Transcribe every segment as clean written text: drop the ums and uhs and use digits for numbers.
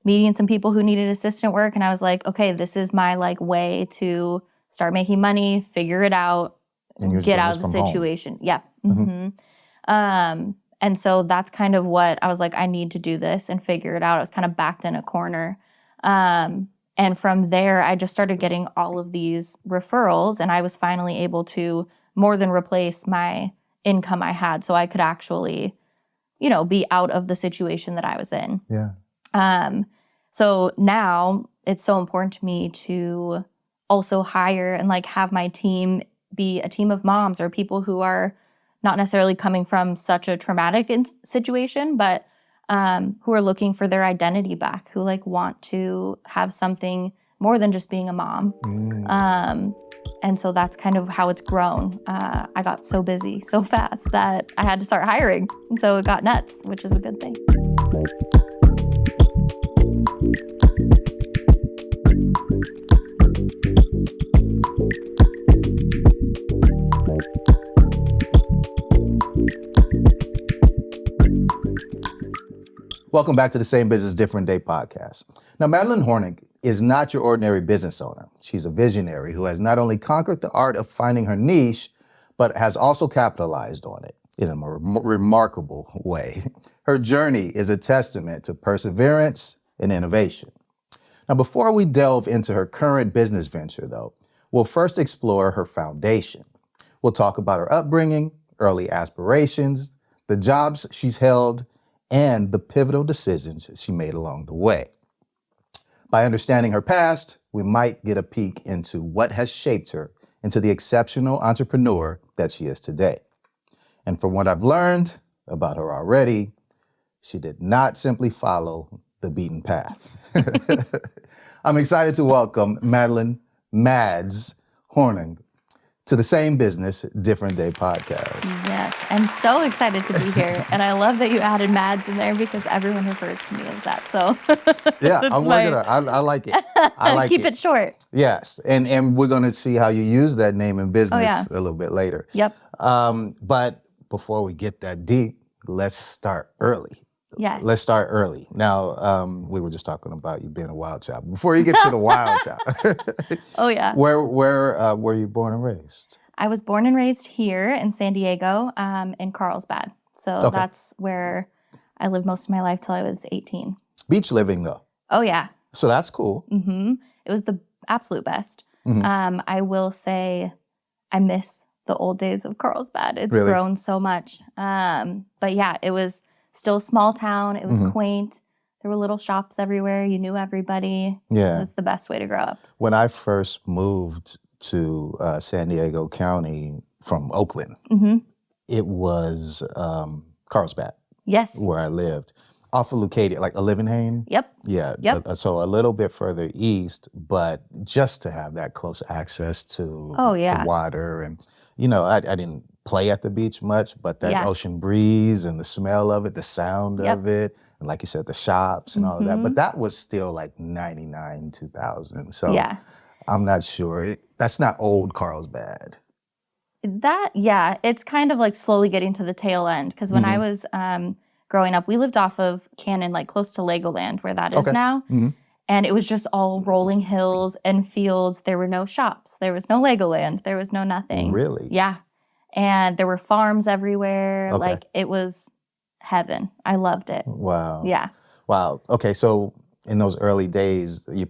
meeting some people who needed assistant work. And I was like, okay, this is my like way to start making money, figure it out, get out of the situation. Home. Yeah. Mm-hmm. And so that's kind of what I was like, I need to do this and figure it out. I was kind of backed in a corner. And from there, I just started getting all of these referrals, and I was finally able to more than replace my income I had, so I could actually, be out of the situation that I was in. Yeah. So now it's so important to me to also hire and like have my team be a team of moms or people who are not necessarily coming from such a traumatic situation, but who are looking for their identity back, who like want to have something more than just being a mom. And so that's kind of how it's grown. I got so busy so fast that I had to start hiring. And so it got nuts, which is a good thing. Welcome back to the Same Business, Different Day podcast. Now, Madeline Hornung is not your ordinary business owner. She's a visionary who has not only conquered the art of finding her niche, but has also capitalized on it in a remarkable way. Her journey is a testament to perseverance and innovation. Now, before we delve into her current business venture, though, we'll first explore her foundation. We'll talk about her upbringing, early aspirations, the jobs she's held, and the pivotal decisions she made along the way. By understanding her past, we might get a peek into what has shaped her into the exceptional entrepreneur that she is today. And from what I've learned about her already, she did not simply follow the beaten path. I'm excited to welcome Madeline "Mads" Hornung to the Same Business, Different Day podcast. Yes, I'm so excited to be here. And I love that you added Mads in there because everyone refers to me as that. So yeah, I'm working on it. I like it. I like Keep it short. Yes, and we're going to see how you use that name in business a little bit later. Yep. But before we get that deep, let's start early. Yes. Let's start early. Now, we were just talking about you being a wild child. Before you get to the wild child. Oh, yeah. Where were you born and raised? I was born and raised here in San Diego, in Carlsbad. So that's where I lived most of my life till I was 18. Beach living, though. Oh, yeah. So that's cool. Mm-hmm. It was the absolute best. Mm-hmm. I will say I miss the old days of Carlsbad. It's Really? grown so much. But yeah, it was still a small town. It was quaint. There were little shops everywhere. You knew everybody. Yeah. It was the best way to grow up. When I first moved to San Diego County from Oakland, it was Carlsbad. Yes. Where I lived. Off of Leucadia, like Olivenhain. Yep. Yeah. Yep. So a little bit further east, but just to have that close access to the water. And, I didn't play at the beach much, but that ocean breeze and the smell of it, the sound of it, and like you said, the shops and all of that. But that was still like 99, 2000. So I'm not sure. That's not old Carlsbad. It's kind of like slowly getting to the tail end. Because when I was growing up, we lived off of Cannon, like close to Legoland, where that is now. And it was just all rolling hills and fields. There were no shops. There was no Legoland. There was no nothing. Really? Yeah. And there were farms everywhere. Okay. Like, it was heaven. I loved it. Wow. Yeah. Wow. Okay, so in those early days, you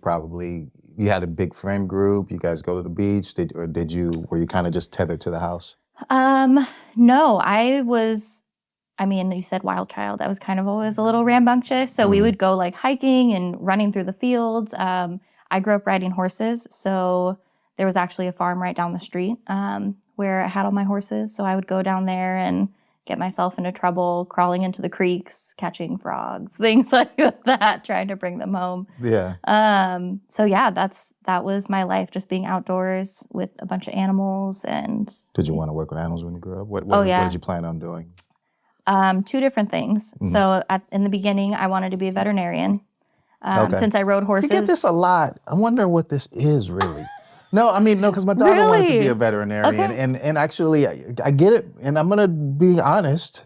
had a big friend group. You guys go to the beach, were you kind of just tethered to the house? No, you said wild child. I was kind of always a little rambunctious. So we would go like hiking and running through the fields. I grew up riding horses. So there was actually a farm right down the street where I had all my horses. So I would go down there and get myself into trouble, crawling into the creeks, catching frogs, things like that, trying to bring them home. Yeah. That was my life, just being outdoors with a bunch of animals. And did you want to work with animals when you grew up? What did you plan on doing? Two different things. So in the beginning, I wanted to be a veterinarian. Since I rode horses. You get this a lot. I wonder what this is really. No, because my daughter wanted to be a veterinarian. Okay. And actually, I get it. And I'm going to be honest.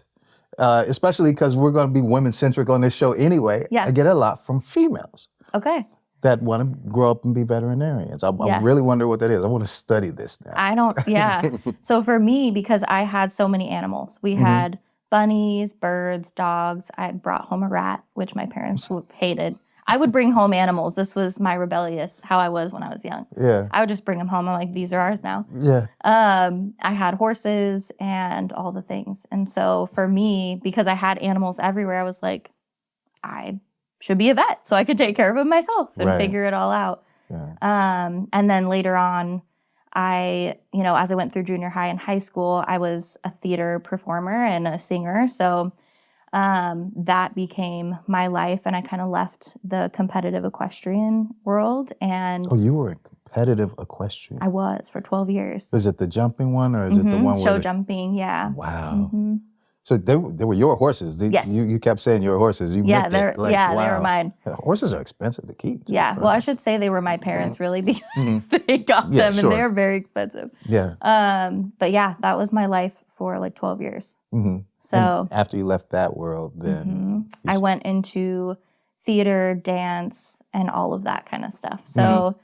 especially because we're going to be women-centric on this show anyway. Yeah. I get a lot from females. Okay. That want to grow up and be veterinarians. I really wonder what that is. I want to study this now. So for me, because I had so many animals, we had bunnies, birds, dogs. I brought home a rat, which my parents hated. I would bring home animals. This was my rebellious, how I was when I was young. Yeah. I would just bring them home. I'm like, these are ours now. Yeah. I had horses and all the things. And so for me, because I had animals everywhere, I was like, I should be a vet so I could take care of them myself and figure it all out. Yeah. And then later on, as I went through junior high and high school, I was a theater performer and a singer. So that became my life, and I kind of left the competitive equestrian world. And you were a competitive equestrian? I was for 12 years. Is it the jumping one, or is it the one show jumping? Yeah. Wow. So they were your horses. Yes. You kept saying your horses. You meant it. They were mine. Horses are expensive to keep. Yeah. Well, I should say they were my parents, really, because they got them, and they're very expensive. Yeah. But yeah, that was my life for like 12 years. So and after you left that world, then I went into theater, dance, and all of that kind of stuff. So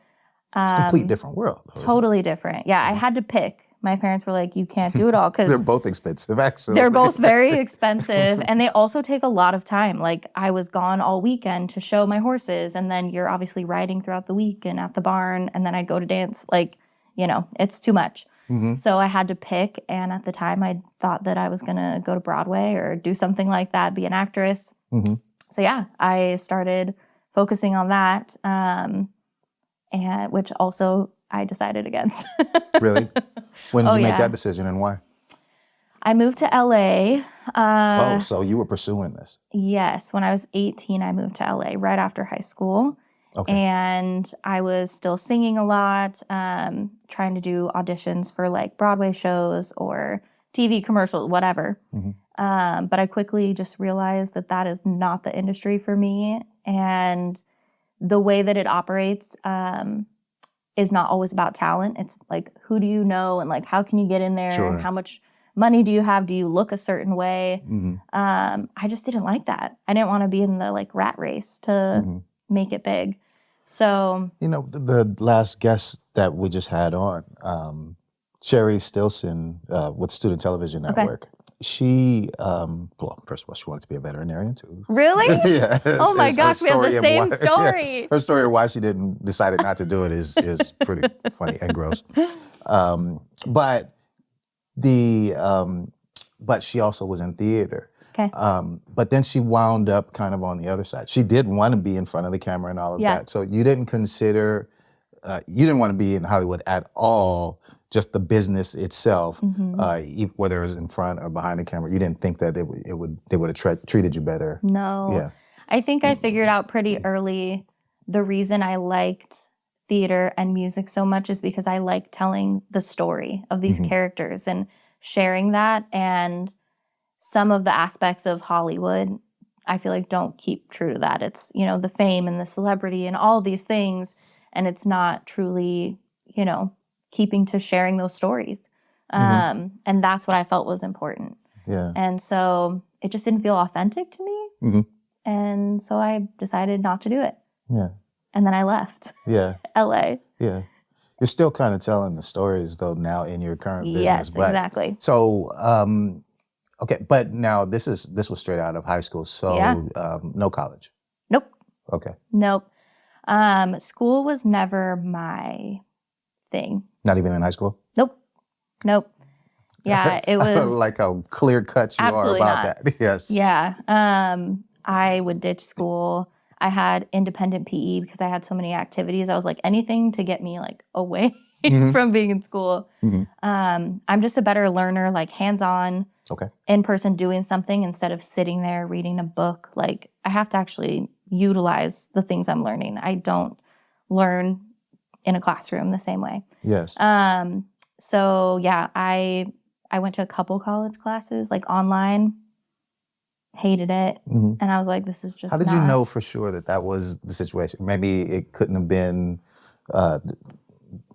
it's a complete different world. Totally different. Yeah, I had to pick. My parents were like, you can't do it all, because they're both expensive, actually. They're both very expensive, and they also take a lot of time. Like, I was gone all weekend to show my horses, and then you're obviously riding throughout the week and at the barn, and then I'd go to dance. Like, it's too much. So I had to pick, and at the time I thought that I was going to go to Broadway or do something like that, be an actress. So yeah, I started focusing on that, and which also I decided against. Really? When did you make that decision, and why? I moved to LA. So you were pursuing this? Yes. When I was 18, I moved to LA right after high school. Okay. And I was still singing a lot, trying to do auditions for like Broadway shows or TV commercials, whatever. But I quickly just realized that that is not the industry for me. And the way that it operates is not always about talent. It's like, who do you know, and like, how can you get in there? Sure. And how much money do you have? Do you look a certain way? I just didn't like that. I didn't want to be in the like rat race to make it big. So, the last guest that we just had on, Sherry Stilson with Student Television Network. She, first of all, she wanted to be a veterinarian too. Really? Yeah. Oh my gosh, we have the same story. Yeah, her story of why she decided not to do it is pretty funny and gross. But she also was in theater. Okay. But then she wound up kind of on the other side. She did want to be in front of the camera and all of that. So you didn't consider, you didn't want to be in Hollywood at all, just the business itself, whether it was in front or behind the camera. You didn't think that they would have treated you better. No. Yeah. I think I figured out pretty early the reason I liked theater and music so much is because I like telling the story of these characters and sharing that. And some of the aspects of Hollywood, I feel like don't keep true to that. It's, the fame and the celebrity and all these things. And it's not truly, keeping to sharing those stories. And that's what I felt was important. Yeah. And so it just didn't feel authentic to me. And so I decided not to do it. Yeah. And then I left. Yeah. LA. Yeah. You're still kind of telling the stories though now in your current business. Yes, exactly. So, okay, but now this was straight out of high school, so no college. Nope. Okay. Nope. School was never my thing. Not even in high school? Nope. Yeah, it was. I like how clear cut you are about that. Yes. Yeah. I would ditch school. I had independent PE because I had so many activities. I was like, anything to get me like away from being in school. I'm just a better learner, like hands-on, in person doing something instead of sitting there reading a book. Like I have to actually utilize the things I'm learning. I don't learn in a classroom the same way. Yes. So yeah, I went to a couple college classes, like online. Hated it. And I was like, this is just How did you know for sure that was the situation? Maybe it couldn't have been the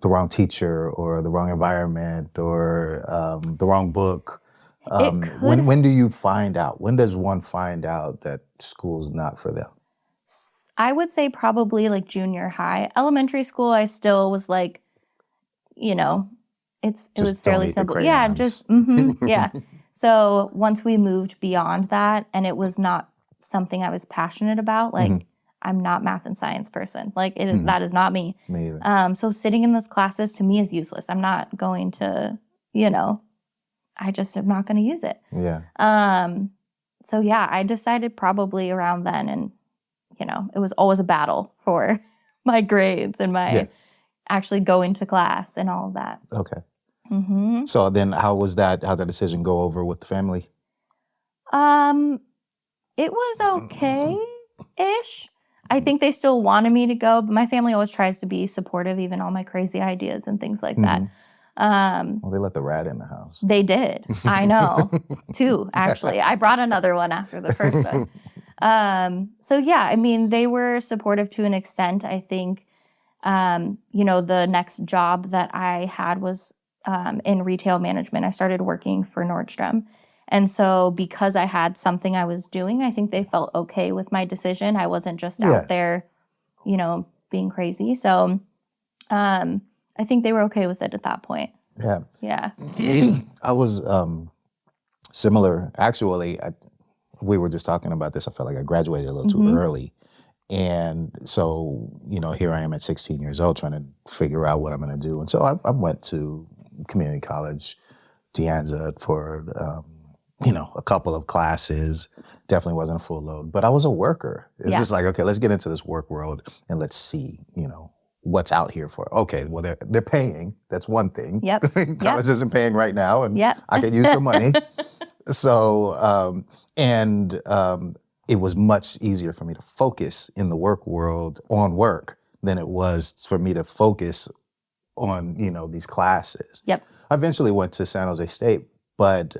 wrong teacher or the wrong environment or the wrong book. It could. When do you find out? When does one find out that school's not for them? I would say probably like junior high. Elementary school, I still was like, you know, it was fairly simple. Yeah, yeah. So once we moved beyond that, and it was not something I was passionate about, like I'm not math and science person. Like that is not me. Me either. So sitting in those classes to me is useless. I'm not going to, I just am not going to use it. Yeah. So yeah, I decided probably around then, and it was always a battle for my grades and my actually going to class and all of that. Okay. So then how'd that decision go over with the family? It was okay-ish. I think they still wanted me to go, but my family always tries to be supportive, even all my crazy ideas and things like that. Well, they let the rat in the house. They did. I know. 2, actually. I brought another one after the first one. So yeah, I mean, they were supportive to an extent. I think, the next job that I had was in retail management. I started working for Nordstrom. And so because I had something I was doing, I think they felt okay with my decision. I wasn't just out there, being crazy. So I think they were okay with it at that point. Yeah. Yeah. I was similar. Actually, we were just talking about this. I felt like I graduated a little too early. And so, here I am at 16 years old trying to figure out what I'm going to do. And so I went to community college, De Anza, for, a couple of classes. Definitely wasn't a full load, but I was a worker. It's just like, okay, let's get into this work world and let's see, what's out here for. Okay, well, they're paying. That's one thing. Yep. College isn't paying right now, and I could use some money. So, it was much easier for me to focus in the work world on work than it was for me to focus on, these classes. Yep. I eventually went to San Jose State, but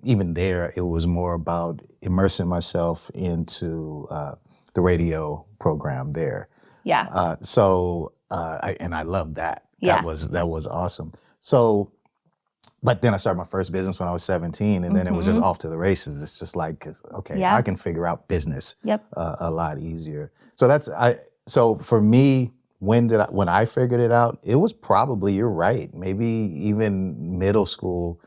even there, it was more about immersing myself into the radio program there. Yeah. I loved that. Yeah. That was awesome. So, but then I started my first business when I was 17, and then it was just off to the races. It's just like, okay, I can figure out business a lot easier. So so for me, when I figured it out, it was probably, you're right, maybe even middle school,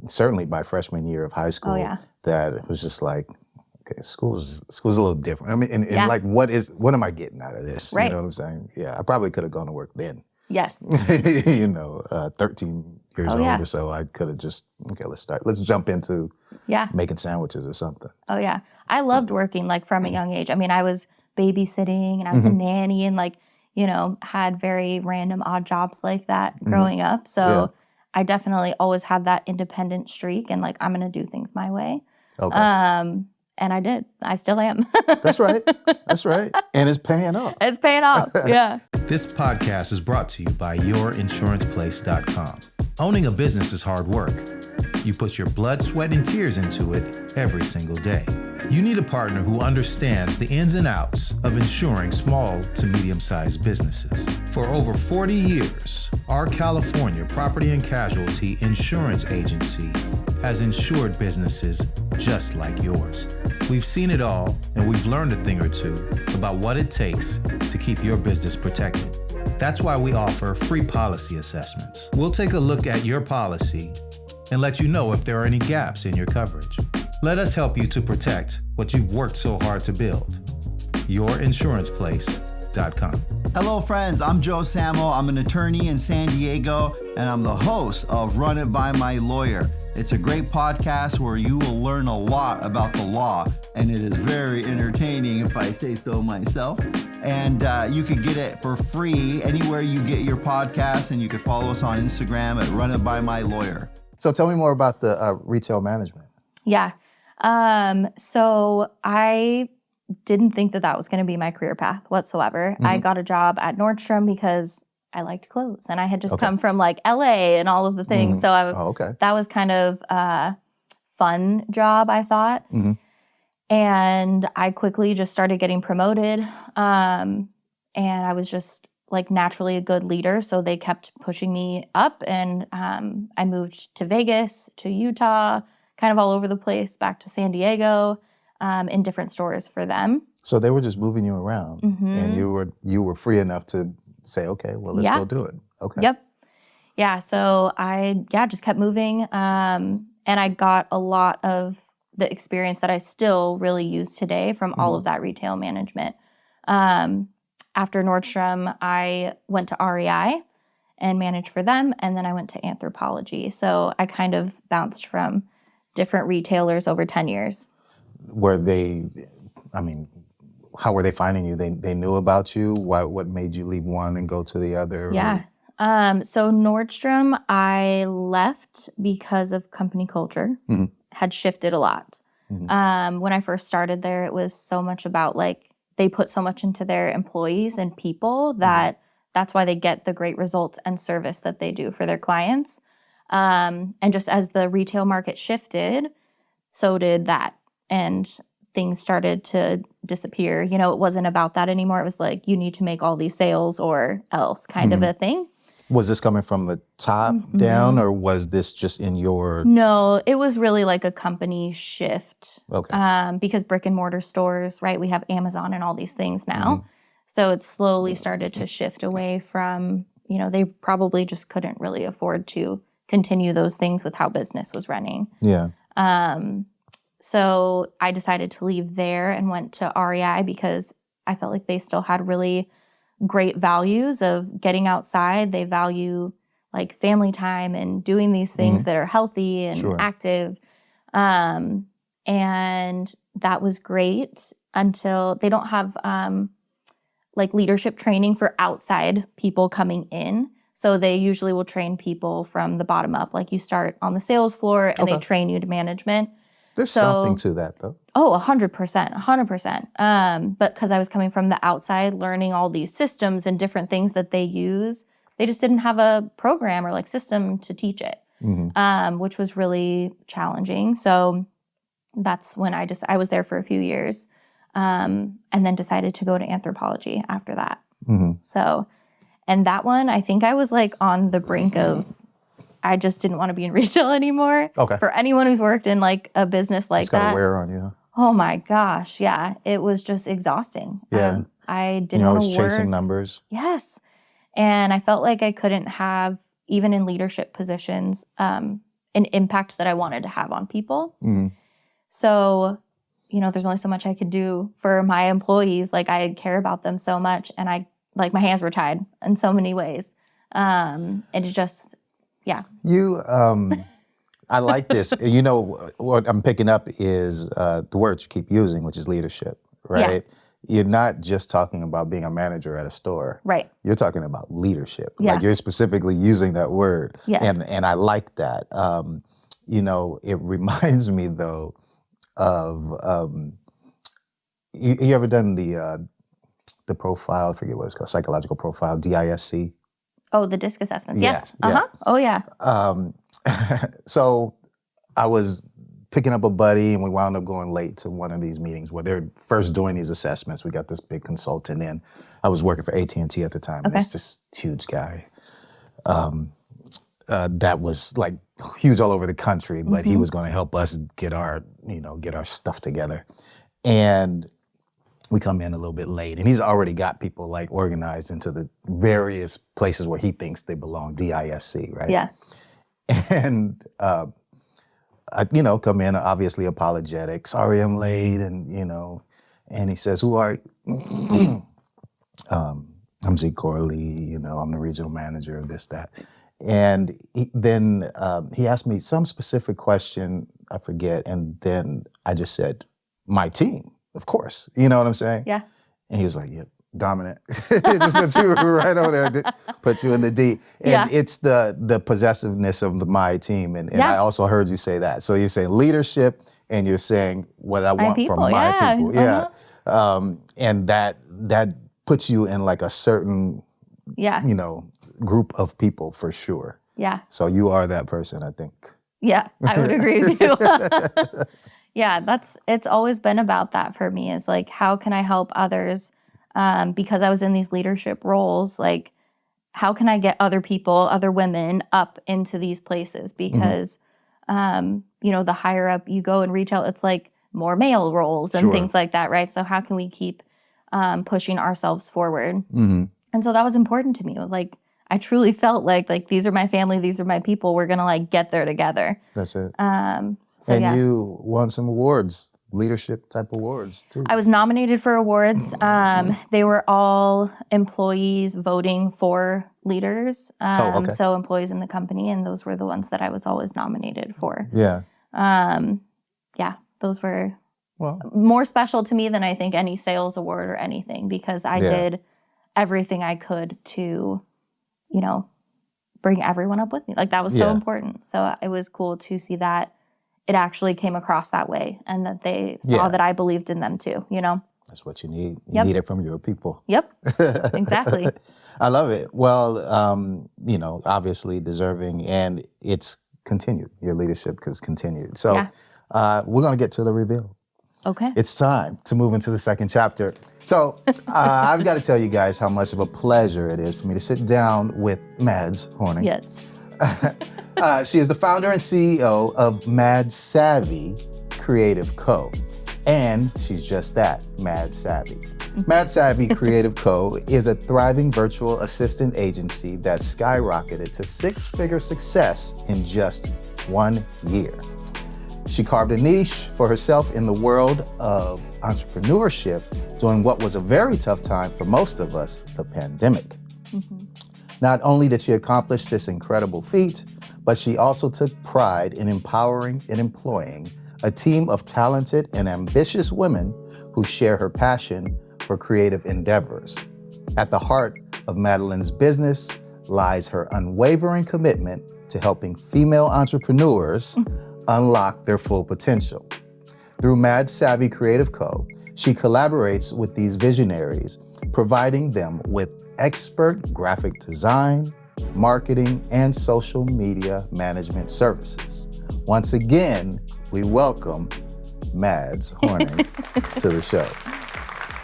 certainly by freshman year of high school, that it was just like, okay, school's a little different. I mean, and like, what am I getting out of this? Right. You know what I'm saying? Yeah, I probably could have gone to work then. Yes. 13 years old or so, I could have just, let's jump into making sandwiches or something. Oh yeah. I loved working like from a young age. I mean, I was babysitting and I was a nanny and like, had very random odd jobs like that growing up. So I definitely always had that independent streak and like, I'm going to do things my way. Okay. And I did. I still am. That's right. And it's paying off. It's paying off. Yeah. This podcast is brought to you by yourinsurancekplace.com. Owning a business is hard work. You put your blood, sweat, and tears into it every single day. You need a partner who understands the ins and outs of insuring small to medium-sized businesses. For over 40 years, our California Property and Casualty Insurance Agency has insured businesses just like yours. We've seen it all, and we've learned a thing or two about what it takes to keep your business protected. That's why we offer free policy assessments. We'll take a look at your policy and let you know if there are any gaps in your coverage. Let us help you to protect what you've worked so hard to build. yourinsurancekplace.com. Hello friends, I'm Joe Samo. I'm an attorney in San Diego, and I'm the host of Run It By My Lawyer. It's a great podcast where you will learn a lot about the law, and it is very entertaining if I say so myself. And you can get it for free anywhere you get your podcasts, and you can follow us on Instagram at Run It By My Lawyer. So tell me more about the retail management. Yeah. So I didn't think that was going to be my career path whatsoever. I got a job at Nordstrom because I liked clothes and I had just come from like LA and all of the things. So that was kind of a fun job, I thought. And I quickly just started getting promoted. And I was just like naturally a good leader. So they kept pushing me up, and I moved to Vegas, to Utah, kind of all over the place, back to San Diego, in different stores for them. So they were just moving you around, and you were free enough to say, okay, well, let's go do it. Okay. Yep. Yeah. So I just kept moving, and I got a lot of the experience that I still really use today from all of that retail management. After Nordstrom, I went to REI and managed for them, and then I went to Anthropologie. So I kind of bounced from different retailers over 10 years. Were they, I mean, how were they finding you? They knew about you? What made you leave one and go to the other? Yeah. So Nordstrom, I left because of company culture had shifted a lot. When I first started there, it was so much about like, they put so much into their employees and people that that's why they get the great results and service that they do for their clients. And just as the retail market shifted, so did that. And things started to disappear. You know, it wasn't about that anymore. It was like, you need to make all these sales or else kind of a thing. Was this coming from the top down, or was this just in your... No, it was really like a company shift. Okay. Because brick and mortar stores, right, we have Amazon and all these things now. So it slowly started to shift away from, you know, they probably just couldn't really afford to continue those things with how business was running. Yeah. So I decided to leave there and went to REI because I felt like they still had really great values of getting outside. They value like family time and doing these things that are healthy and active. And that was great until they don't have like leadership training for outside people coming in. So they usually will train people from the bottom up. Like you start on the sales floor and they train you to management. There's something to that, though. Oh, 100%, 100%. But because I was coming from the outside, learning all these systems and different things that they use, they just didn't have a program or like system to teach it, which was really challenging. So that's when I was there for a few years, and then decided to go to Anthropologie after that. So, and that one, I think I was like on the brink of, I just didn't want to be in retail anymore. Okay. For anyone who's worked in like a business like it's got that. to wear on you. Oh my gosh. Yeah. It was just exhausting. Yeah. I didn't want to work. You're always chasing numbers. Yes. And I felt like I couldn't have, even in leadership positions, an impact that I wanted to have on people. So, you know, there's only so much I could do for my employees. Like I care about them so much, and I like my hands were tied in so many ways. It's just, yeah. You, I like this. You know, what I'm picking up is the words you keep using, which is leadership, right? Yeah. You're not just talking about being a manager at a store. Right. You're talking about leadership. Yeah. Like you're specifically using that word. Yes. And I like that. You know, it reminds me though of, you ever done the profile, I forget what it's called, psychological profile, DISC? Oh, the DISC assessments. Yeah, Yes. Uh-huh. Yeah. Oh, yeah. So I was picking up a buddy, and we wound up going late to one of these meetings where they're first doing these assessments. We got this big consultant in. I was working for AT&T at the time. Okay. And it's this huge guy that was like huge all over the country, but he was going to help us get our stuff together. And we come in a little bit late, and he's already got people like organized into the various places where he thinks they belong, DISC, right? Yeah. And I, come in obviously apologetic. Sorry, I'm late, and he says, "Who are you?" I'm Zeke Corley. I'm the regional manager of this, that, and then he asked me some specific question, I forget, and then I just said, "My team." Of course. You know what I'm saying? Yeah. And he was like, "Yep, dominant." It just puts you right over there, puts you in the D. And it's the possessiveness of my team. And I also heard you say that. So you're saying leadership, and you're saying what I want from my people. Yeah. And that puts you in like a certain, group of people for sure. Yeah. So you are that person, I think. Yeah, I would agree with you. Yeah, it's always been about that for me, is like, how can I help others because I was in these leadership roles, like, how can I get other people, other women up into these places? Because, the higher up you go in retail, it's like more male roles and things like that, right? So how can we keep pushing ourselves forward? And so that was important to me. Like, I truly felt like these are my family, these are my people. We're gonna like get there together. That's it. So you won some awards, leadership type awards too. I was nominated for awards. They were all employees voting for leaders. So employees in the company, and those were the ones that I was always nominated for. Yeah. Those were more special to me than I think any sales award or anything, because I did everything I could to, bring everyone up with me. Like, that was so important. So it was cool to see that it actually came across that way, and that they saw that I believed in them too, That's what you need. You need it from your people. Yep, exactly. I love it. Well, obviously deserving, and it's continued. Your leadership has continued. So we're going to get to the reveal. Okay. It's time to move into the second chapter. So I've got to tell you guys how much of a pleasure it is for me to sit down with Mads Hornung. Yes. She is the founder and CEO of MadSavvy Creative Co. And she's just that, MadSavvy. MadSavvy Creative Co. is a thriving virtual assistant agency that skyrocketed to six-figure success in just 1 year. She carved a niche for herself in the world of entrepreneurship during what was a very tough time for most of us, the pandemic. Not only did she accomplish this incredible feat, but she also took pride in empowering and employing a team of talented and ambitious women who share her passion for creative endeavors. At the heart of Madeline's business lies her unwavering commitment to helping female entrepreneurs unlock their full potential. Through MadSavvy Creative Co., she collaborates with these visionaries, providing them with expert graphic design, marketing, and social media management services. Once again, we welcome Mads Hornung to the show.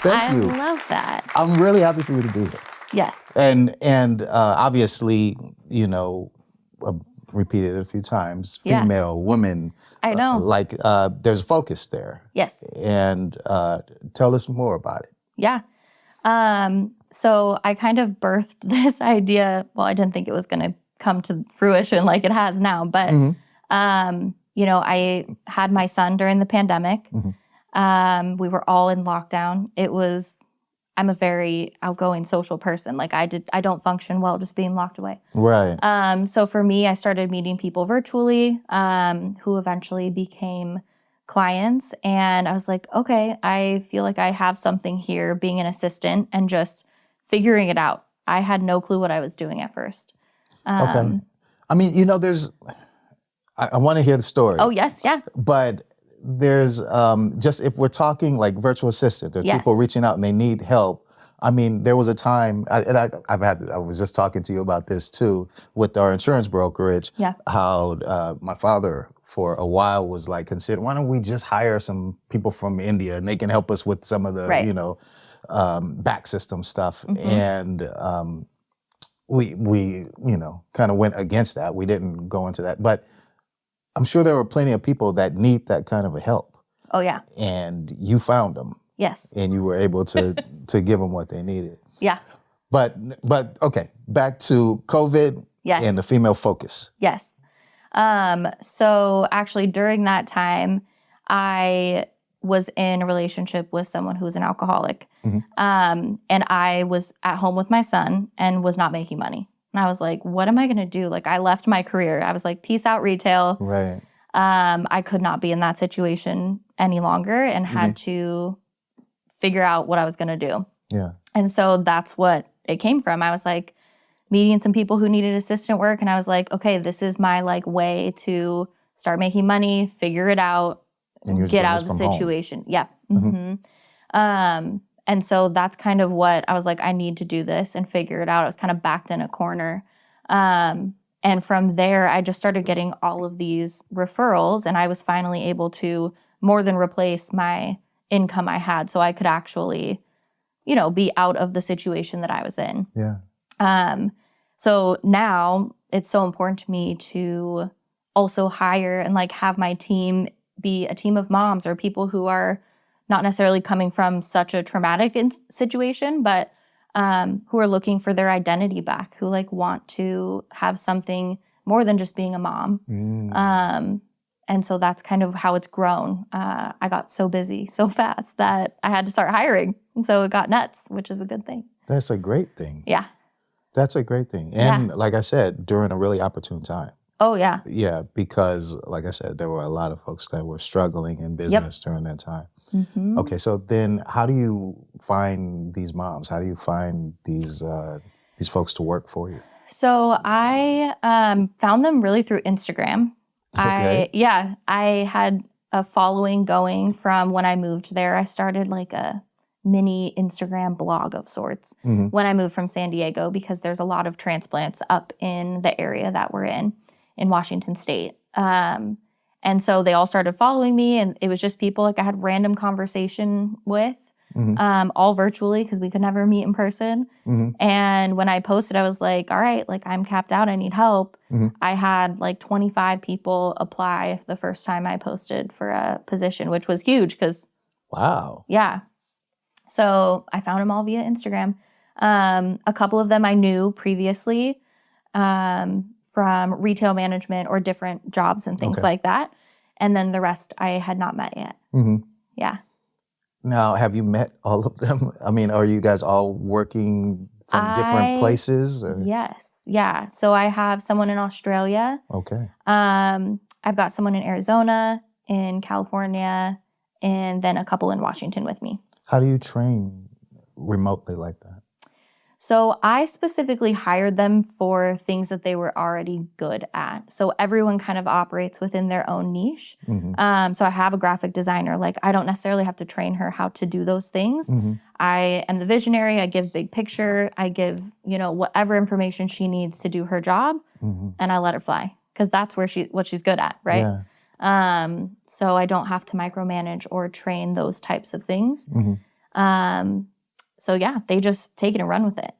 Thank you. I love that. I'm really happy for you to be here. Yes. And obviously, I've repeated it a few times, female, woman. I know. There's a focus there. Yes. And tell us more about it. Yeah. So I kind of birthed this idea. Well, I didn't think it was going to come to fruition like it has now, but, I had my son during the pandemic. We were all in lockdown. I'm a very outgoing social person. Like, I don't function well just being locked away. Right. So for me, I started meeting people virtually, who eventually became clients. And I was like, okay, I feel like I have something here being an assistant and just figuring it out. I had no clue what I was doing at first. Okay. I mean, I want to hear the story. Oh, yes. Yeah. But there's just, if we're talking like virtual assistant, there are people reaching out and they need help. I mean, there was a time, I was just talking to you about this too, with our insurance brokerage, how my father for a while was like, why don't we just hire some people from India and they can help us with some of the, back system stuff. And we kind of went against that. We didn't go into that. But I'm sure there were plenty of people that need that kind of a help. Oh, yeah. And you found them. Yes. And you were able to give them what they needed. Yeah. But okay, back to COVID and the female focus. Yes. So actually during that time, I was in a relationship with someone who was an alcoholic. And I was at home with my son and was not making money. And I was like, what am I going to do? Like, I left my career. I was like, peace out retail. Right. I could not be in that situation any longer and had to figure out what I was going to do. Yeah. And so that's what it came from. I was like meeting some people who needed assistant work. And I was like, okay, this is my like way to start making money, figure it out, and get out of the situation. Home. Yeah. And so that's kind of what I was like, I need to do this and figure it out. I was kind of backed in a corner. And from there, I just started getting all of these referrals, and I was finally able to more than replace my income I had. So I could actually be out of the situation that I was in. Yeah. So now it's so important to me to also hire and like have my team be a team of moms or people who are not necessarily coming from such a traumatic situation, but who are looking for their identity back, who like want to have something more than just being a mom. And so that's kind of how it's grown. I got so busy so fast that I had to start hiring. And so it got nuts, which is a good thing. That's a great thing. Yeah. That's a great thing. And like I said, during a really opportune time. Oh, yeah. Yeah, because like I said, there were a lot of folks that were struggling in business during that time. Mm-hmm. Okay, so then how do you find these moms? How do you find these folks to work for you? So I found them really through Instagram. Okay. I had a following going from when I moved there. I started like a mini Instagram blog of sorts when I moved from San Diego because there's a lot of transplants up in the area that we're in Washington State. And so they all started following me, and it was just people like I had random conversation with, all virtually because we could never meet in person. And when I posted, I was like, all right, like I'm capped out, I need help. I had like 25 people apply the first time I posted for a position, which was huge because wow. Yeah. So I found them all via Instagram. A couple of them I knew previously from retail management or different jobs and things like that. And then the rest I had not met yet. Yeah. Now, have you met all of them? I mean, are you guys all working from different places? Or? Yes. Yeah. So I have someone in Australia. Okay. I've got someone in Arizona, in California, and then a couple in Washington with me. How do you train remotely like that? So I specifically hired them for things that they were already good at. So everyone kind of operates within their own niche. So I have a graphic designer. Like I don't necessarily have to train her how to do those things. I am the visionary. I give big picture. I give, whatever information she needs to do her job, and I let her fly because that's what she's good at, right? Yeah. So I don't have to micromanage or train those types of things. So yeah, they just take it and run with it.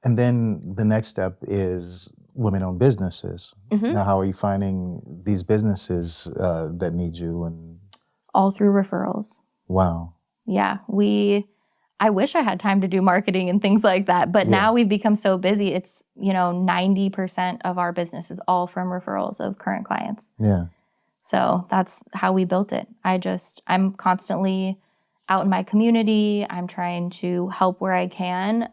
And then the next step is women-owned businesses. Now, how are you finding these businesses that need you? And all through referrals. Wow. Yeah, I wish I had time to do marketing and things like that, but now we've become so busy. It's 90% of our business is all from referrals of current clients. Yeah. So that's how we built it. I'm constantly out in my community. I'm trying to help where I can,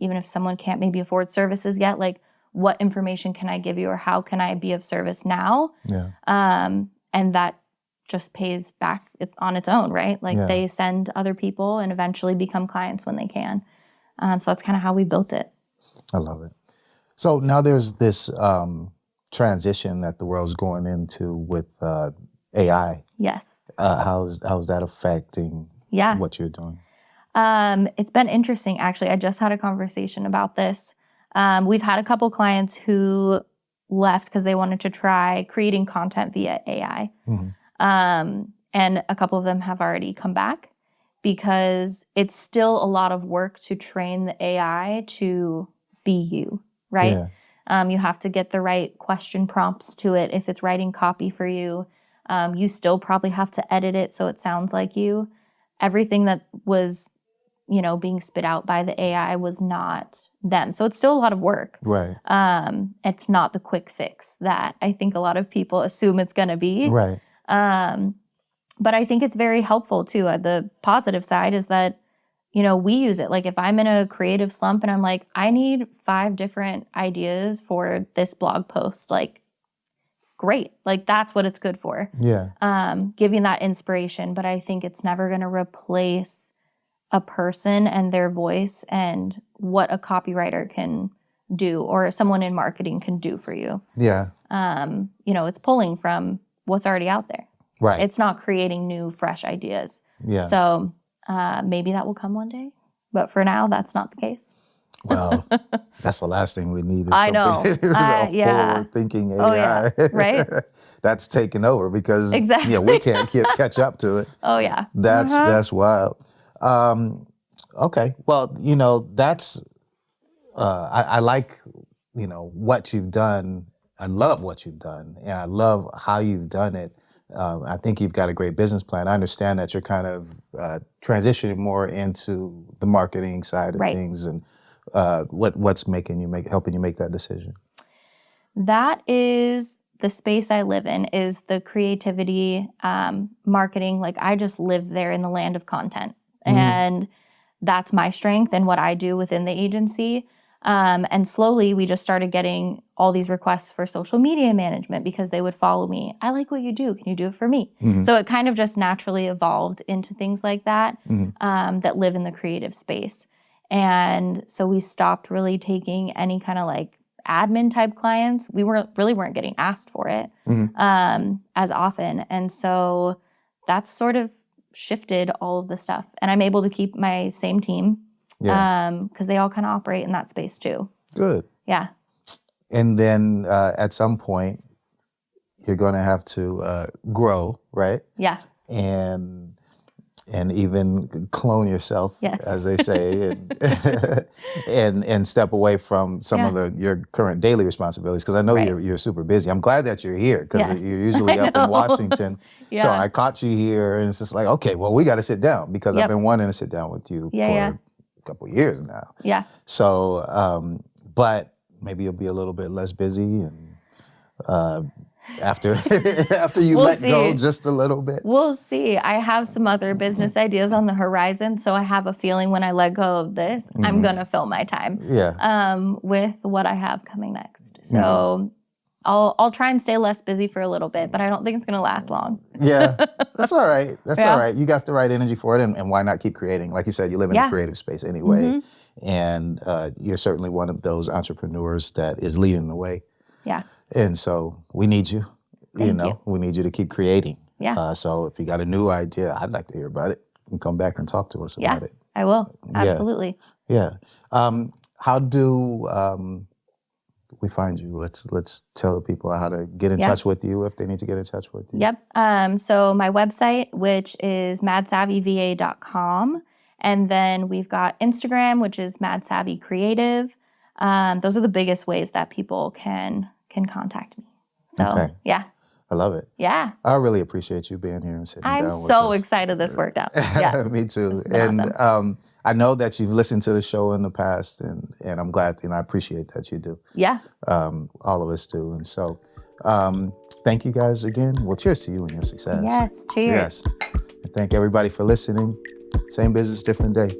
even if someone can't maybe afford services yet. Like, what information can I give you, or how can I be of service now? Yeah. And that just pays back. It's on its own, right? Like they send other people and eventually become clients when they can. So that's kind of how we built it. I love it. So now there's this transition that the world's going into with AI. Yes. How's that affecting what you're doing? It's been interesting, actually. I just had a conversation about this. We've had a couple clients who left because they wanted to try creating content via AI. And a couple of them have already come back because it's still a lot of work to train the AI to be you, right? Yeah. You have to get the right question prompts to it. If it's writing copy for you, you still probably have to edit it so it sounds like you. Everything that was, being spit out by the AI was not them. So it's still a lot of work. Right. It's not the quick fix that I think a lot of people assume it's going to be. Right. But I think it's very helpful too. The positive side is that, we use it. Like if I'm in a creative slump and I'm like, I need 5 different ideas for this blog post, like, great. Like that's what it's good for. Yeah. Giving that inspiration. But I think it's never going to replace a person and their voice and what a copywriter can do or someone in marketing can do for you. Yeah. It's pulling from what's already out there. Right. It's not creating new, fresh ideas. Yeah. So maybe that will come one day. But for now, that's not the case. Well, that's the last thing we need. I know. Forward-thinking AI. Oh, yeah. Right? That's taken over because we can't catch up to it. Oh, yeah. That's wild. Okay. Well, that's, I like, what you've done. I love what you've done, and I love how you've done it. I think you've got a great business plan. I understand that you're kind of transitioning more into the marketing side of Right. things, and what's helping you make that decision. That is the space I live in, is the creativity, marketing. Like, I just live there in the land of content. And that's my strength and what I do within the agency. And slowly we just started getting all these requests for social media management because they would follow me. I like what you do. Can you do it for me? So it kind of just naturally evolved into things like that, that live in the creative space. And so we stopped really taking any kind of like admin type clients. We weren't getting asked for it as often. And so that's sort of shifted all of the stuff. And I'm able to keep my same team because they all kind of operate in that space too. Good. Yeah. And then at some point, you're going to have to grow, right? Yeah. And even clone yourself, Yes. as they say, and step away from some of your current daily responsibilities. Because I know you're super busy. I'm glad that you're here because you're usually up in Washington. So I caught you here, and it's just like, okay, well, we got to sit down because I've been wanting to sit down with you for a couple of years now. Yeah. So, but maybe you'll be a little bit less busy, and after you let go just a little bit. We'll see. I have some other business ideas on the horizon, so I have a feeling when I let go of this, I'm gonna fill my time with what I have coming next. So I'll try and stay less busy for a little bit, but I don't think it's gonna last long. Yeah, that's all right. That's all right. You got the right energy for it, and why not keep creating? Like you said, you live in a creative space anyway, and you're certainly one of those entrepreneurs that is leading the way. Yeah. And so we need you. Thank you. We need you to keep creating. Yeah. So if you got a new idea, I'd like to hear about it. You can come back and talk to us about it. I will. Absolutely. Yeah. How do we find you? Let's tell the people how to get in touch with you if they need to get in touch with you. Yep. So my website, which is MadSavvyVA.com. And then we've got Instagram, which is MadSavvy Creative. Those are the biggest ways that people can contact me. So, yeah. I love it. Yeah. I really appreciate you being here and sitting down with us. I'm so excited this worked out. Yeah. Me too. And awesome. I know that you've listened to the show in the past, and I'm glad, and I appreciate that you do. Yeah. All of us do. And so thank you guys again. Well, cheers to you and your success. Yes. Cheers. Yes. And thank everybody for listening. Same business, different day.